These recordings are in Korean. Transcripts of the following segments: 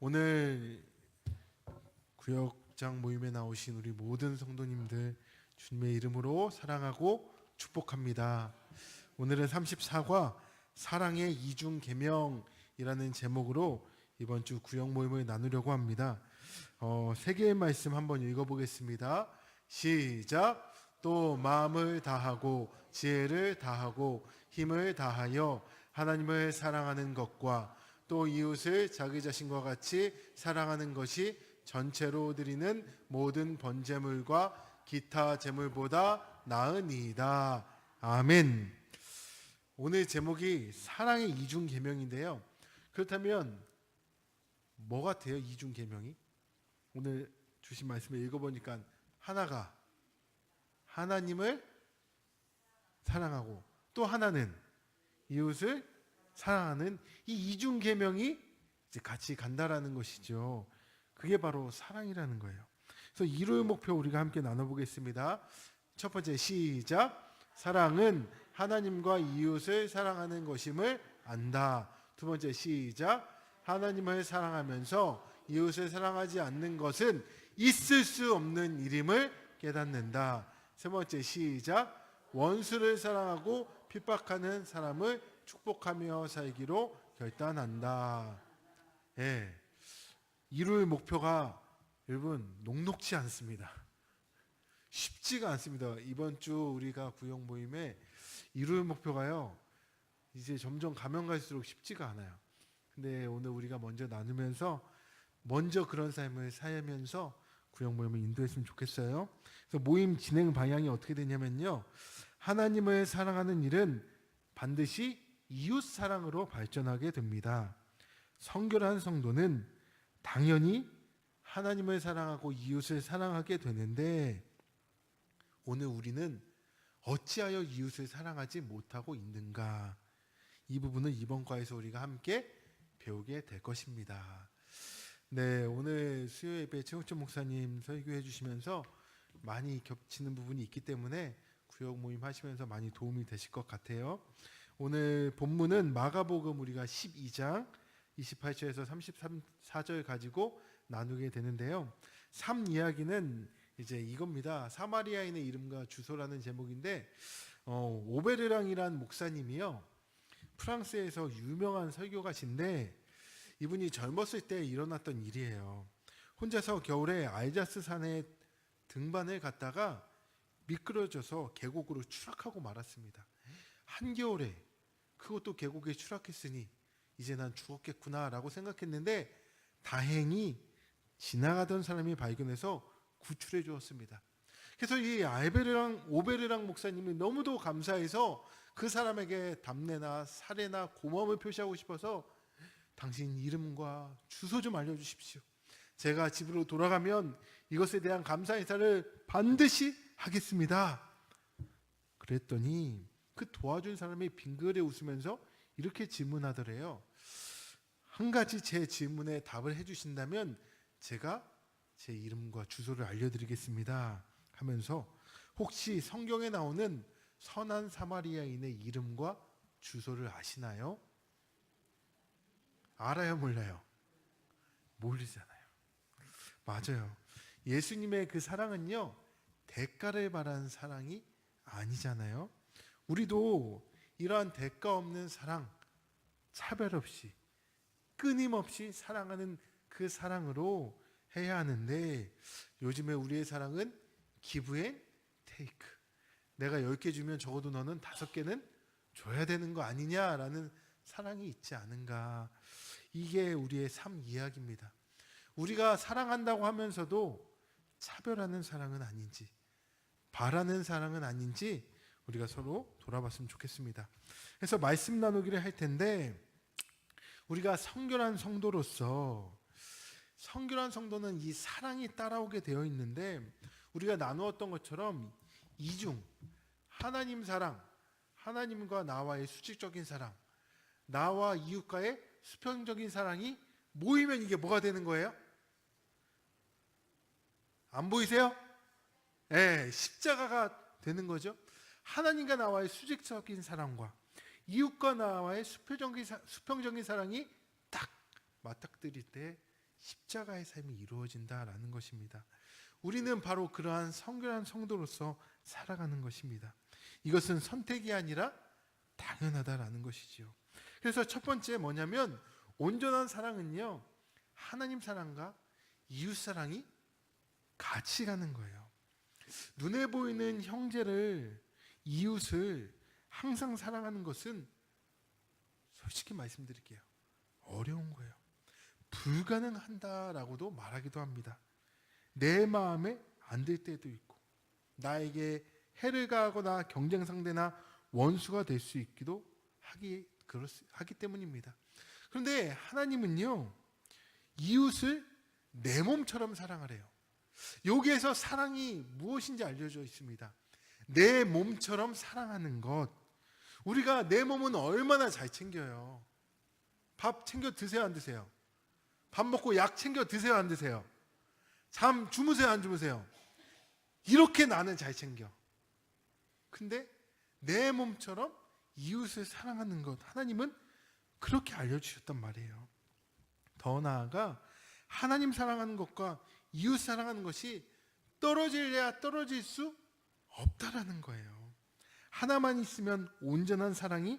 오늘 구역장 모임에 나오신 우리 모든 성도님들 주님의 이름으로 사랑하고 축복합니다. 오늘은 34과 사랑의 이중 계명이라는 제목으로 이번 주 구역 모임을 나누려고 합니다. 세 개의 말씀 한번 읽어보겠습니다. 시작. 또 마음을 다하고 지혜를 다하고 힘을 다하여 하나님을 사랑하는 것과 또 이웃을 자기 자신과 같이 사랑하는 것이 전체로 드리는 모든 번제물과 기타 제물보다 나으니이다. 아멘. 오늘 제목이 사랑의 이중 계명인데요. 그렇다면 뭐 같아요? 이중 계명이? 오늘 주신 말씀을 읽어보니까 하나가 하나님을 사랑하고 또 하나는 이웃을 사랑하는 이 이중 계명이 이제 같이 간다라는 것이죠. 그게 바로 사랑이라는 거예요. 그래서 일요일 목표 우리가 함께 나눠보겠습니다. 첫 번째 시작. 사랑은 하나님과 이웃을 사랑하는 것임을 안다. 두 번째 시작. 하나님을 사랑하면서 이웃을 사랑하지 않는 것은 있을 수 없는 일임을 깨닫는다. 세 번째 시작. 원수를 사랑하고 핍박하는 사람을 축복하며 살기로 결단한다. 예, 일요일 목표가 여러분 녹록지 않습니다. 쉽지가 않습니다. 이번 주 우리가 구역 모임에 일요일 목표가요, 이제 점점 가면 갈수록 쉽지가 않아요. 근데 오늘 우리가 먼저 나누면서 먼저 그런 삶을 살면서 구역 모임을 인도했으면 좋겠어요. 그래서 모임 진행 방향이 어떻게 되냐면요, 하나님을 사랑하는 일은 반드시 이웃 사랑으로 발전하게 됩니다. 성결한 성도는 당연히 하나님을 사랑하고 이웃을 사랑하게 되는데, 오늘 우리는 어찌하여 이웃을 사랑하지 못하고 있는가? 이 부분은 이번 과에서 우리가 함께 배우게 될 것입니다. 네, 오늘 수요 예배 최욱준 목사님 설교해 주시면서 많이 겹치는 부분이 있기 때문에 구역 모임 하시면서 많이 도움이 되실 것 같아요. 오늘 본문은 마가복음 우리가 12장 28절에서 34절 가지고 나누게 되는데요. 3 이야기는 이제 이겁니다. 사마리아인의 이름과 주소라는 제목인데, 오베르랑이란 목사님이요, 프랑스에서 유명한 설교가신데 이분이 젊었을 때 일어났던 일이에요. 혼자서 겨울에 알자스 산에 등반을 갔다가 미끄러져서 계곡으로 추락하고 말았습니다. 한겨울에 그것도 계곡에 추락했으니 이제 난 죽었겠구나 라고 생각했는데, 다행히 지나가던 사람이 발견해서 구출해 주었습니다. 그래서 이 오베르랑 목사님이 너무도 감사해서 그 사람에게 답례나 사례나 고마움을 표시하고 싶어서 당신 이름과 주소 좀 알려주십시오. 제가 집으로 돌아가면 이것에 대한 감사 인사를 반드시 하겠습니다. 그랬더니 그 도와준 사람이 빙그레 웃으면서 이렇게 질문하더래요. 한 가지 제 질문에 답을 해주신다면 제가 제 이름과 주소를 알려드리겠습니다 하면서, 혹시 성경에 나오는 선한 사마리아인의 이름과 주소를 아시나요? 알아요, 몰라요? 모르잖아요. 맞아요. 예수님의 그 사랑은요, 대가를 바라는 사랑이 아니잖아요. 우리도 이러한 대가 없는 사랑, 차별 없이 끊임없이 사랑하는 그 사랑으로 해야 하는데, 요즘에 우리의 사랑은 give and take. 내가 10개 주면 적어도 너는 5개는 줘야 되는 거 아니냐라는 사랑이 있지 않은가. 이게 우리의 삶 이야기입니다. 우리가 사랑한다고 하면서도 차별하는 사랑은 아닌지, 바라는 사랑은 아닌지 우리가 서로 돌아봤으면 좋겠습니다. 그래서 말씀 나누기를 할 텐데, 우리가 성결한 성도로서, 성결한 성도는 이 사랑이 따라오게 되어 있는데, 우리가 나누었던 것처럼 이중, 하나님 사랑, 하나님과 나와의 수직적인 사랑, 나와 이웃과의 수평적인 사랑이 모이면 이게 뭐가 되는 거예요? 안 보이세요? 네, 십자가가 되는 거죠. 하나님과 나와의 수직적인 사랑과 이웃과 나와의 수평적인 사랑이 딱 맞닥뜨릴 때 십자가의 삶이 이루어진다라는 것입니다. 우리는 바로 그러한 성결한 성도로서 살아가는 것입니다. 이것은 선택이 아니라 당연하다라는 것이지요. 그래서 첫 번째 뭐냐면 온전한 사랑은요, 하나님 사랑과 이웃 사랑이 같이 가는 거예요. 눈에 보이는 형제를, 이웃을 항상 사랑하는 것은 솔직히 말씀드릴게요, 어려운 거예요. 불가능한다라고도 말하기도 합니다. 내 마음에 안 들 때도 있고, 나에게 해를 가하거나 경쟁 상대나 원수가 될 수 있기도 하기 때문입니다. 그런데 하나님은요, 이웃을 내 몸처럼 사랑하래요. 여기에서 사랑이 무엇인지 알려져 있습니다. 내 몸처럼 사랑하는 것. 우리가 내 몸은 얼마나 잘 챙겨요. 밥 챙겨 드세요, 안 드세요? 밥 먹고 약 챙겨 드세요, 안 드세요? 잠 주무세요, 안 주무세요? 이렇게 나는 잘 챙겨. 근데 내 몸처럼 이웃을 사랑하는 것, 하나님은 그렇게 알려주셨단 말이에요. 더 나아가 하나님 사랑하는 것과 이웃 사랑하는 것이 떨어질래야 떨어질 수 없다라는 거예요. 하나만 있으면 온전한 사랑이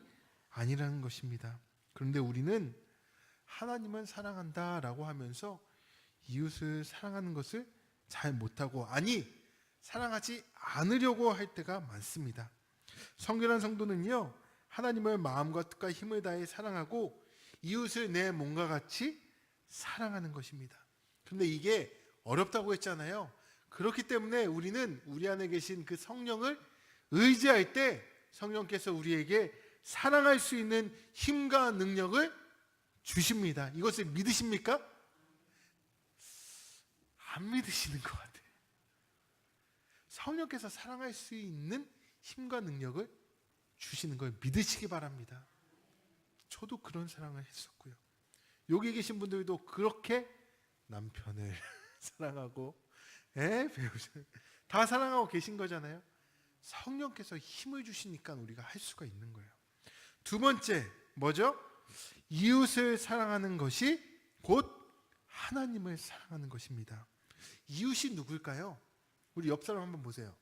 아니라는 것입니다. 그런데 우리는 하나님은 사랑한다라고 하면서 이웃을 사랑하는 것을 잘 못하고, 아니 사랑하지 않으려고 할 때가 많습니다. 성결한 성도는요, 하나님을 마음과 뜻과 힘을 다해 사랑하고 이웃을 내 몸과 같이 사랑하는 것입니다. 그런데 이게 어렵다고 했잖아요. 그렇기 때문에 우리는 우리 안에 계신 그 성령을 의지할 때 성령께서 우리에게 사랑할 수 있는 힘과 능력을 주십니다. 이것을 믿으십니까? 안 믿으시는 것 같아요. 성령께서 사랑할 수 있는 힘과 능력을 주시는 걸 믿으시기 바랍니다. 저도 그런 사랑을 했었고요. 여기 계신 분들도 그렇게 남편을 사랑하고 배우자 다 사랑하고 계신 거잖아요. 성령께서 힘을 주시니까 우리가 할 수가 있는 거예요. 두 번째 뭐죠? 이웃을 사랑하는 것이 곧 하나님을 사랑하는 것입니다. 이웃이 누굴까요? 우리 옆 사람 한번 보세요.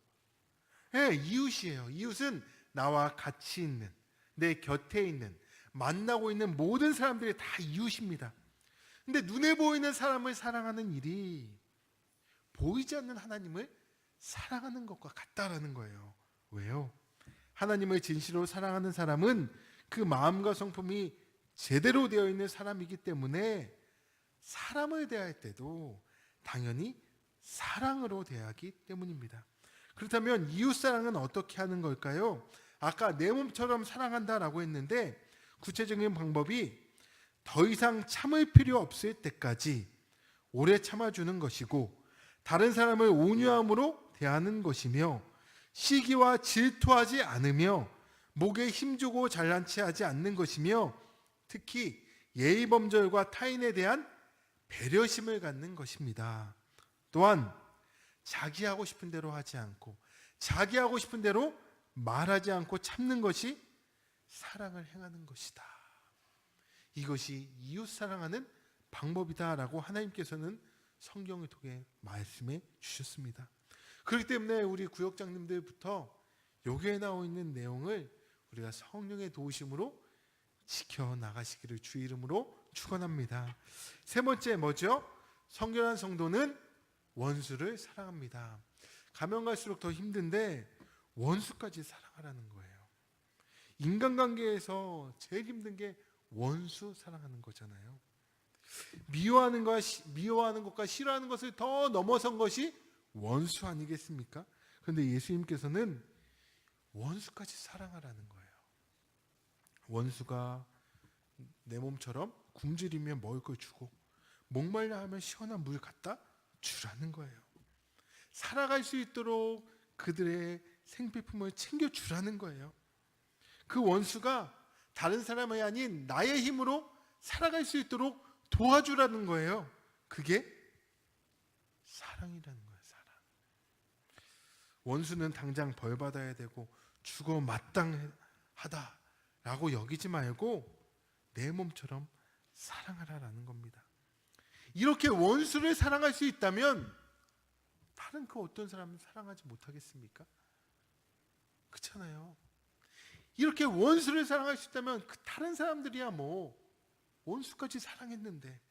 이웃이에요. 이웃은 나와 같이 있는, 내 곁에 있는, 만나고 있는 모든 사람들이 다 이웃입니다. 근데 눈에 보이는 사람을 사랑하는 일이 보이지 않는 하나님을 사랑하는 것과 같다라는 거예요. 왜요? 하나님을 진실로 사랑하는 사람은 그 마음과 성품이 제대로 되어 있는 사람이기 때문에 사람을 대할 때도 당연히 사랑으로 대하기 때문입니다. 그렇다면 이웃사랑은 어떻게 하는 걸까요? 아까 내 몸처럼 사랑한다라고 했는데 구체적인 방법이 더 이상 참을 필요 없을 때까지 오래 참아주는 것이고, 다른 사람을 온유함으로 대하는 것이며, 시기와 질투하지 않으며 목에 힘주고 잘난 체하지 않는 것이며, 특히 예의범절과 타인에 대한 배려심을 갖는 것입니다. 또한 자기 하고 싶은 대로 하지 않고 자기 하고 싶은 대로 말하지 않고 참는 것이 사랑을 행하는 것이다. 이것이 이웃 사랑하는 방법이다라고 하나님께서는 성경을 통해 말씀해 주셨습니다. 그렇기 때문에 우리 구역장님들부터 여기에 나와 있는 내용을 우리가 성령의 도우심으로 지켜나가시기를 주 이름으로 축원합니다. 세 번째 뭐죠? 성결한 성도는 원수를 사랑합니다. 가면 갈수록 더 힘든데 원수까지 사랑하라는 거예요. 인간관계에서 제일 힘든 게 원수 사랑하는 거잖아요. 미워하는 것과 싫어하는 것을 더 넘어선 것이 원수 아니겠습니까? 그런데 예수님께서는 원수까지 사랑하라는 거예요. 원수가 내 몸처럼 굶주리면 먹을 걸 주고 목말라 하면 시원한 물 갖다 주라는 거예요. 살아갈 수 있도록 그들의 생필품을 챙겨주라는 거예요. 그 원수가 다른 사람이 아닌 나의 힘으로 살아갈 수 있도록 도와주라는 거예요. 그게 사랑이라는 거예요. 사랑. 원수는 당장 벌받아야 되고 죽어 마땅하다라고 여기지 말고 내 몸처럼 사랑하라는 겁니다. 이렇게 원수를 사랑할 수 있다면 다른 그 어떤 사람은 사랑하지 못하겠습니까? 그렇잖아요. 이렇게 원수를 사랑할 수 있다면 그 다른 사람들이야 뭐 원수까지 사랑했는데,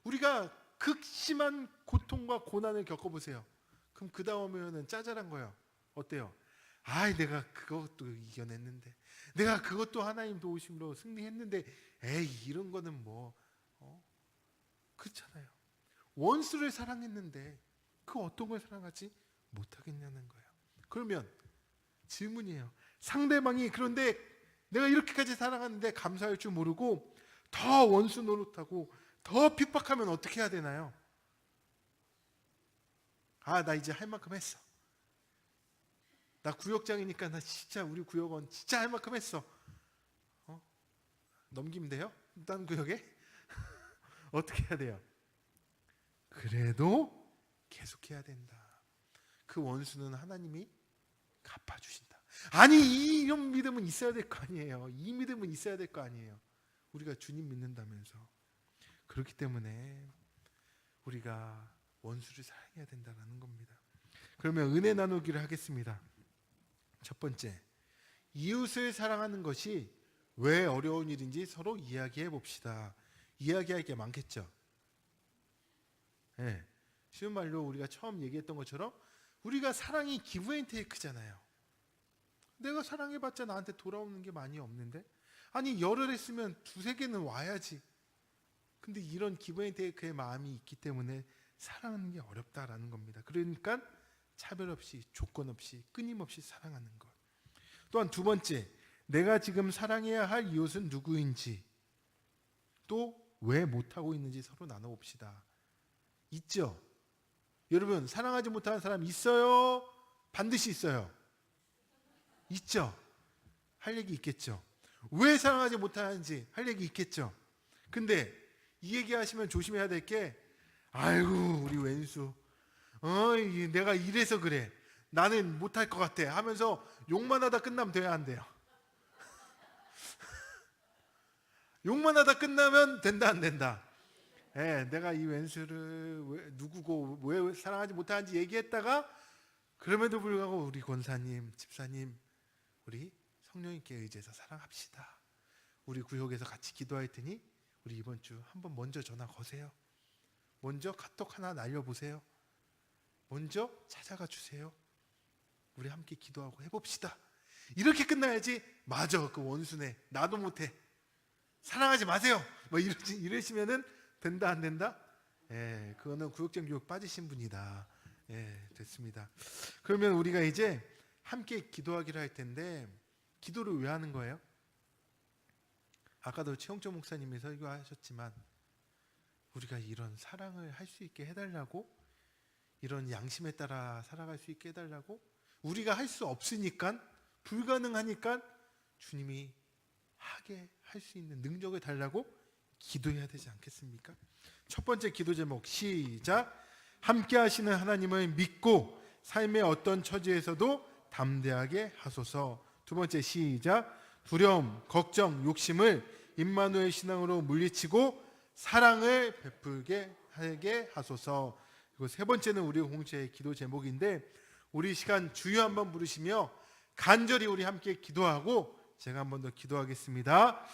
우리가 극심한 고통과 고난을 겪어보세요. 그럼 그 다음에는 짜잘한 거예요. 어때요? 아이, 내가 그것도 이겨냈는데, 내가 그것도 하나님 도우심으로 승리했는데, 에이, 이런 거는 뭐 그렇잖아요. 원수를 사랑했는데 그 어떤 걸 사랑하지 못하겠냐는 거예요. 그러면 질문이에요. 상대방이 그런데 내가 이렇게까지 사랑하는데 감사할 줄 모르고 더 원수 노릇하고 더 핍박하면 어떻게 해야 되나요? 아, 나 이제 할 만큼 했어. 나 구역장이니까 나 진짜 우리 구역원 진짜 할 만큼 했어. 넘기면 돼요? 다른 구역에? 어떻게 해야 돼요? 그래도 계속해야 된다. 그 원수는 하나님이 갚아주신다. 아니, 이런 믿음은 있어야 될 거 아니에요. 이 믿음은 있어야 될 거 아니에요. 우리가 주님 믿는다면서. 그렇기 때문에 우리가 원수를 사랑해야 된다는 겁니다. 그러면 은혜 나누기를 하겠습니다. 첫 번째, 이웃을 사랑하는 것이 왜 어려운 일인지 서로 이야기해 봅시다. 이야기할 게 많겠죠. 네. 쉬운 말로 우리가 처음 얘기했던 것처럼 우리가 사랑이 기브 앤 테이크잖아요. 내가 사랑해봤자 나한테 돌아오는 게 많이 없는데, 아니 열을 했으면 두세 개는 와야지. 근데 이런 기브 앤 테이크의 마음이 있기 때문에 사랑하는 게 어렵다라는 겁니다. 그러니까 차별 없이 조건 없이 끊임없이 사랑하는 것. 또한 두 번째, 내가 지금 사랑해야 할 이웃은 누구인지, 또 왜 못하고 있는지 서로 나눠봅시다. 있죠? 여러분, 사랑하지 못하는 사람 있어요? 반드시 있어요. 있죠? 할 얘기 있겠죠? 왜 사랑하지 못하는지 할 얘기 있겠죠? 근데 이 얘기 하시면 조심해야 될 게, 아이고 우리 왼수, 내가 이래서 그래, 나는 못할 것 같아 하면서 욕만 하다 끝나면 돼야 안 돼요? 욕만 하다 끝나면 된다 안 된다? 예, 내가 이 왼수를 누구고 왜 사랑하지 못하는지 얘기했다가, 그럼에도 불구하고 우리 권사님, 집사님, 우리 성령님께 의지해서 사랑합시다. 우리 구역에서 같이 기도할 테니 우리 이번 주 한번 먼저 전화 거세요. 먼저 카톡 하나 날려보세요. 먼저 찾아가 주세요. 우리 함께 기도하고 해봅시다. 이렇게 끝나야지. 맞아, 그 원수네, 나도 못해, 사랑하지 마세요, 뭐 이러시면은 된다 안 된다? 예, 그거는 구역장 교육 빠지신 분이다. 예, 됐습니다. 그러면 우리가 이제 함께 기도하기로 할 텐데, 기도를 왜 하는 거예요? 아까도 최영조 목사님이 설교하셨지만 우리가 이런 사랑을 할 수 있게 해달라고, 이런 양심에 따라 살아갈 수 있게 해달라고, 우리가 할 수 없으니까, 불가능하니까 주님이 하게 할 수 있는 능력을 달라고 기도해야 되지 않겠습니까? 첫 번째 기도 제목, 시작. 함께 하시는 하나님을 믿고 삶의 어떤 처지에서도 담대하게 하소서. 두 번째, 시작. 두려움, 걱정, 욕심을 임마누엘 신앙으로 물리치고 사랑을 베풀게 하게 하소서. 그리고 세 번째는 우리 공동체의 기도 제목인데, 우리 시간 주여 한번 부르시며 간절히 우리 함께 기도하고 제가 한 번 더 기도하겠습니다.